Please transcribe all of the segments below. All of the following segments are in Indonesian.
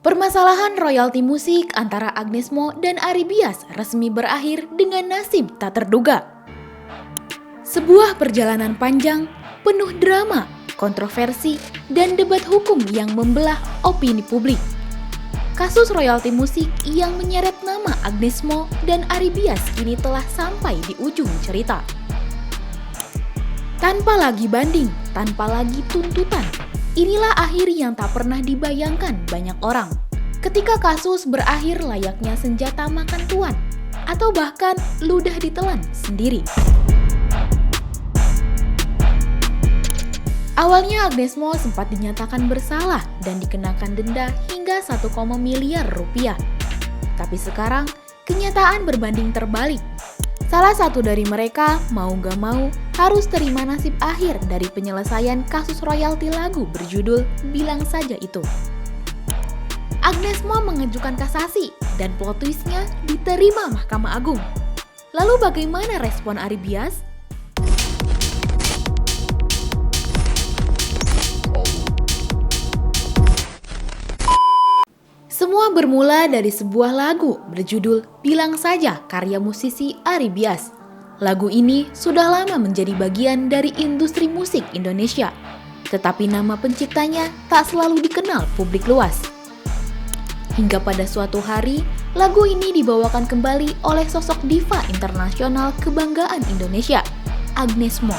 Permasalahan royalti musik antara Agnes Mo dan Ari Bias resmi berakhir dengan nasib tak terduga. Sebuah perjalanan panjang, penuh drama, kontroversi, dan debat hukum yang membelah opini publik. Kasus royalti musik yang menyeret nama Agnes Mo dan Ari Bias kini telah sampai di ujung cerita. Tanpa lagi banding, tanpa lagi tuntutan, inilah akhir yang tak pernah dibayangkan banyak orang. Ketika kasus berakhir layaknya senjata makan tuan, atau bahkan ludah ditelan sendiri. Awalnya Agnes Mo sempat dinyatakan bersalah dan dikenakan denda hingga 1, miliar rupiah. Tapi sekarang, kenyataan berbanding terbalik. Salah satu dari mereka, mau gak mau, harus terima nasib akhir dari penyelesaian kasus royalti lagu berjudul Bilang Saja Itu. Agnes Mo mengajukan kasasi dan plot twist-nya diterima Mahkamah Agung. Lalu bagaimana respon Ari Bias? Semua bermula dari sebuah lagu berjudul Bilang Saja karya musisi Ari Bias. Lagu ini sudah lama menjadi bagian dari industri musik Indonesia, tetapi nama penciptanya tak selalu dikenal publik luas. Hingga pada suatu hari, lagu ini dibawakan kembali oleh sosok diva internasional kebanggaan Indonesia, Agnes Mo.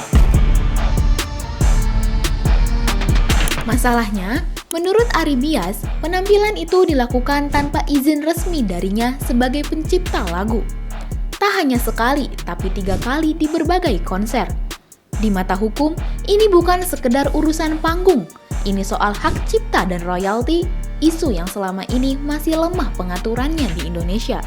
Masalahnya, menurut Ari Bias, penampilan itu dilakukan tanpa izin resmi darinya sebagai pencipta lagu. Tak hanya sekali, tapi 3 kali di berbagai konser. Di mata hukum, ini bukan sekedar urusan panggung. Ini soal hak cipta dan royalti, isu yang selama ini masih lemah pengaturannya di Indonesia.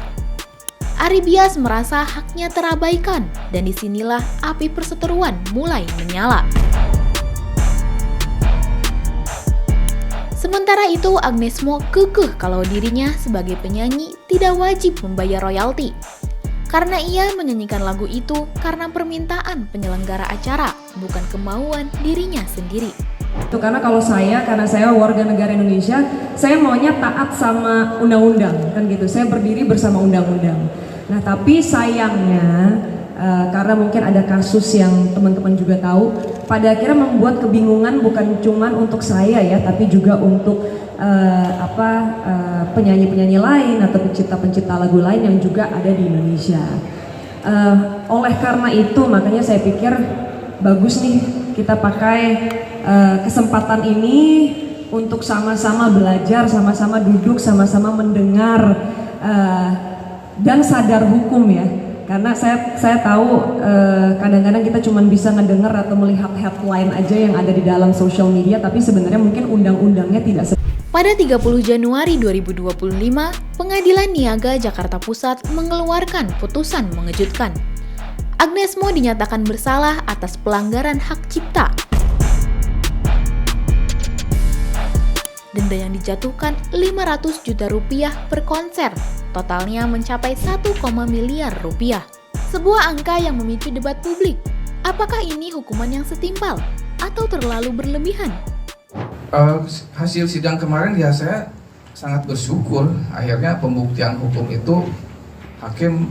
Ari Bias merasa haknya terabaikan, dan disinilah api perseteruan mulai menyala. Sementara itu, Agnes Mo kekeh kalau dirinya sebagai penyanyi tidak wajib membayar royalti. Karena ia menyanyikan lagu itu karena permintaan penyelenggara acara, bukan kemauan dirinya sendiri. Itu karena karena saya warga negara Indonesia, saya maunya taat sama undang-undang, kan gitu. Saya berdiri bersama undang-undang. Nah, tapi sayangnya karena mungkin ada kasus yang teman-teman juga tahu, pada akhirnya membuat kebingungan bukan cuma untuk saya ya, tapi juga untuk penyanyi-penyanyi lain atau pencipta-pencipta lagu lain yang juga ada di Indonesia. Oleh karena itu, makanya saya pikir bagus nih kita pakai kesempatan ini untuk sama-sama belajar, sama-sama duduk, sama-sama mendengar dan sadar hukum ya. Karena saya tahu kadang-kadang kita cuma bisa ngedengar atau melihat headline aja yang ada di dalam social media, tapi sebenarnya mungkin undang-undangnya tidak. Pada 30 Januari 2025, Pengadilan Niaga Jakarta Pusat mengeluarkan putusan mengejutkan. Agnes Mo dinyatakan bersalah atas pelanggaran hak cipta. Denda yang dijatuhkan 500 juta rupiah per konser, totalnya mencapai 1, miliar rupiah. Sebuah angka yang memicu debat publik. Apakah ini hukuman yang setimpal atau terlalu berlebihan? Hasil sidang kemarin ya saya sangat bersyukur akhirnya pembuktian hukum itu hakim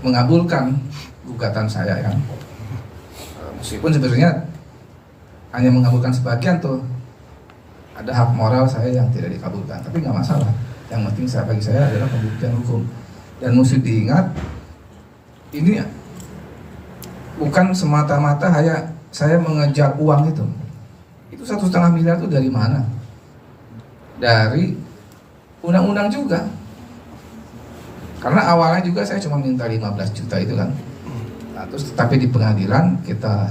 mengabulkan gugatan saya yang meskipun sebenarnya hanya mengabulkan sebagian tuh, ada hak moral saya yang tidak dikabulkan, tapi nggak masalah. Yang penting bagi saya adalah pembuktian hukum. Dan mesti diingat, ini bukan semata-mata hanya saya mengejar uang itu. Itu 1,5 miliar itu dari mana? Dari undang-undang juga. Karena awalnya juga saya cuma minta 15 juta itu kan. Nah, terus tapi di pengadilan kita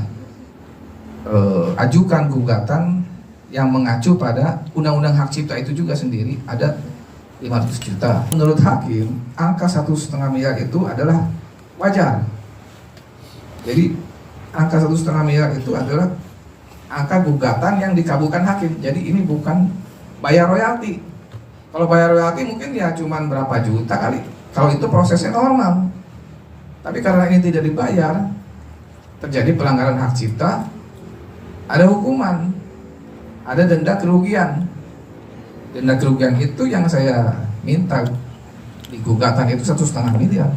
ajukan gugatan yang mengacu pada undang-undang hak cipta itu juga sendiri ada 500 juta. Menurut hakim, angka 1,5 miliar itu adalah wajar. Jadi angka 1,5 miliar itu adalah angka gugatan yang dikabulkan hakim. Jadi ini bukan bayar royalti. Kalau bayar royalti mungkin ya cuma berapa juta kali. Kalau itu prosesnya normal. Tapi karena ini tidak dibayar, terjadi pelanggaran hak cipta, ada hukuman, ada denda kerugian. Denda kerugian itu yang saya minta di gugatan itu 1,5 miliar.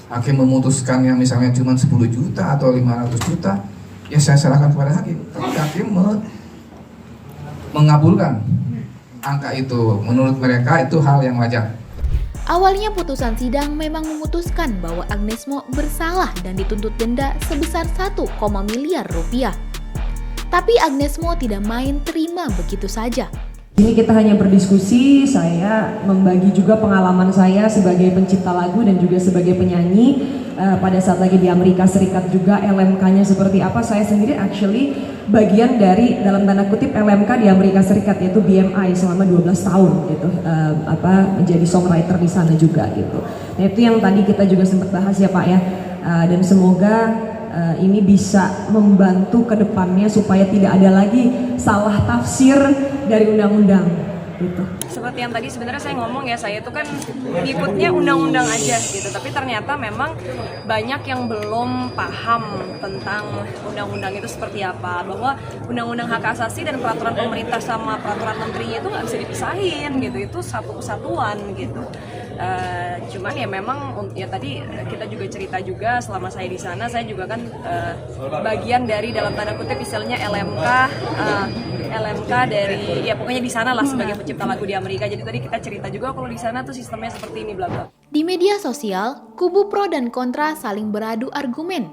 Hakim memutuskannya misalnya cuma 10 juta atau 500 juta, ya saya serahkan kepada hakim. Tapi hakim mengabulkan angka itu. Menurut mereka itu hal yang wajar. Awalnya putusan sidang memang memutuskan bahwa Agnes Mo bersalah dan dituntut denda sebesar 1, miliar rupiah. Tapi Agnes Mo tidak main terima begitu saja. Ini kita hanya berdiskusi, saya membagi juga pengalaman saya sebagai pencipta lagu dan juga sebagai penyanyi. Pada saat lagi di Amerika Serikat juga LMK-nya seperti apa. Saya sendiri actually bagian dari dalam tanda kutip LMK di Amerika Serikat, yaitu BMI selama 12 tahun gitu, menjadi songwriter di sana juga gitu. Nah itu yang tadi kita juga sempat bahas ya Pak ya, dan semoga ini bisa membantu ke depannya supaya tidak ada lagi salah tafsir dari undang-undang gitu. Seperti yang tadi sebenarnya saya ngomong ya, saya itu kan ngikutnya undang-undang aja gitu, tapi ternyata memang banyak yang belum paham tentang undang-undang itu seperti apa, bahwa undang-undang hak asasi dan peraturan pemerintah sama peraturan menterinya itu nggak bisa dipisahin gitu, itu satu kesatuan gitu. Cuman ya memang ya tadi kita juga cerita juga selama saya di sana, saya juga kan bagian dari dalam tanda kutip istilahnya LMK dari ya pokoknya di sana lah sebagai pencipta lagu di Amerika. Jadi tadi kita cerita juga kalau di sana tuh sistemnya seperti ini bla bla. Di media sosial, kubu pro dan kontra saling beradu argumen.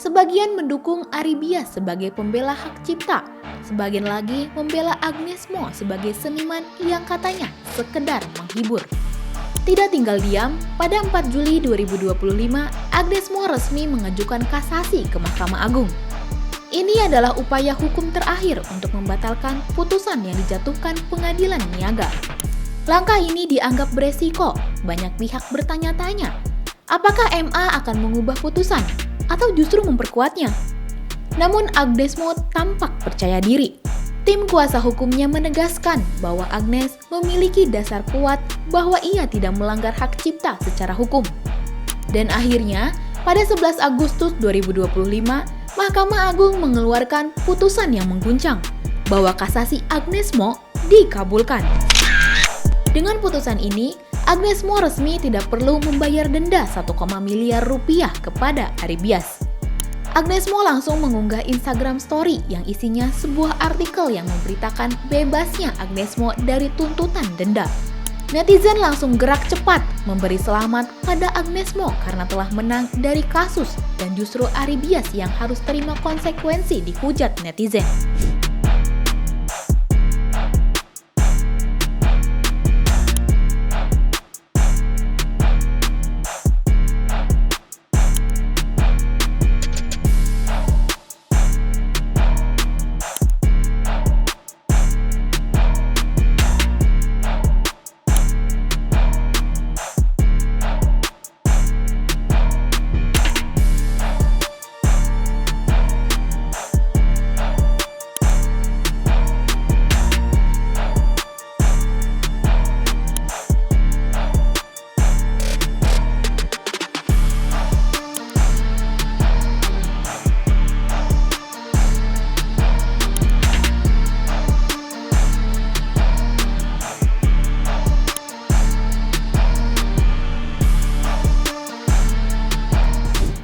Sebagian mendukung Ari Bias sebagai pembela hak cipta, sebagian lagi membela Agnes Mo sebagai seniman yang katanya sekedar menghibur. Tidak tinggal diam, pada 4 Juli 2025, Agnes Mo resmi mengajukan kasasi ke Mahkamah Agung. Ini adalah upaya hukum terakhir untuk membatalkan putusan yang dijatuhkan pengadilan niaga. Langkah ini dianggap beresiko, banyak pihak bertanya-tanya, apakah MA akan mengubah putusan atau justru memperkuatnya? Namun Agnes Mo tampak percaya diri. Tim kuasa hukumnya menegaskan bahwa Agnes memiliki dasar kuat bahwa ia tidak melanggar hak cipta secara hukum. Dan akhirnya, pada 11 Agustus 2025, Mahkamah Agung mengeluarkan putusan yang mengguncang bahwa kasasi Agnes Mo dikabulkan. Dengan putusan ini, Agnes Mo resmi tidak perlu membayar denda 1, miliar rupiah kepada Ari Bias. Agnes Mo langsung mengunggah Instagram Story yang isinya sebuah artikel yang memberitakan bebasnya Agnes Mo dari tuntutan denda. Netizen langsung gerak cepat memberi selamat pada Agnes Mo karena telah menang dari kasus dan justru Ari Bias yang harus terima konsekuensi dihujat netizen.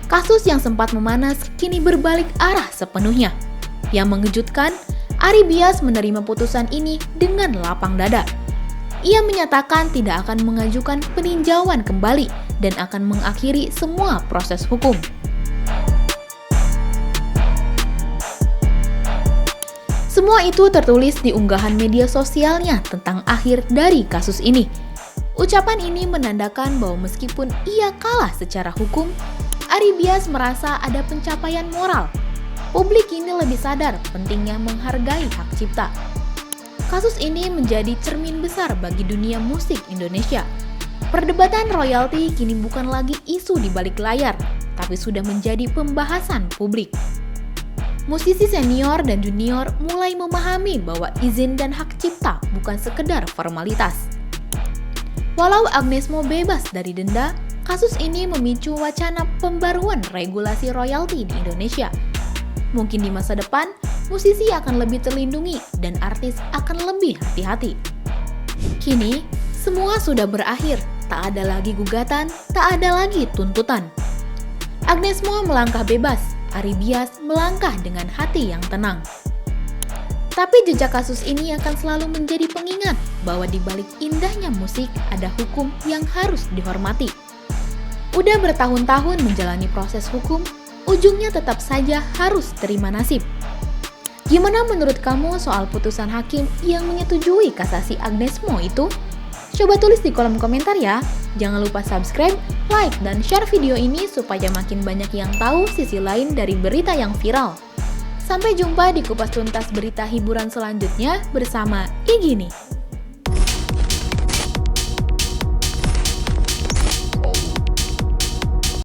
Kasus yang sempat memanas kini berbalik arah sepenuhnya. Yang mengejutkan, Ari Bias menerima putusan ini dengan lapang dada. Ia menyatakan tidak akan mengajukan peninjauan kembali dan akan mengakhiri semua proses hukum. Semua itu tertulis di unggahan media sosialnya tentang akhir dari kasus ini. Ucapan ini menandakan bahwa meskipun ia kalah secara hukum, Ari Bias merasa ada pencapaian moral. Publik kini lebih sadar pentingnya menghargai hak cipta. Kasus ini menjadi cermin besar bagi dunia musik Indonesia. Perdebatan royalti kini bukan lagi isu di balik layar, tapi sudah menjadi pembahasan publik. Musisi senior dan junior mulai memahami bahwa izin dan hak cipta bukan sekedar formalitas. Walau Agnes Mo bebas dari denda, kasus ini memicu wacana pembaruan regulasi royalti di Indonesia. Mungkin di masa depan, musisi akan lebih terlindungi dan artis akan lebih hati-hati. Kini, semua sudah berakhir. Tak ada lagi gugatan, tak ada lagi tuntutan. Agnes Mo melangkah bebas, Ari Bias melangkah dengan hati yang tenang. Tapi jejak kasus ini akan selalu menjadi pengingat bahwa di balik indahnya musik ada hukum yang harus dihormati. Udah bertahun-tahun menjalani proses hukum, ujungnya tetap saja harus terima nasib. Gimana menurut kamu soal putusan hakim yang menyetujui kasasi Agnes Mo itu? Coba tulis di kolom komentar ya. Jangan lupa subscribe, like, dan share video ini supaya makin banyak yang tahu sisi lain dari berita yang viral. Sampai jumpa di kupas tuntas berita hiburan selanjutnya bersama Igini.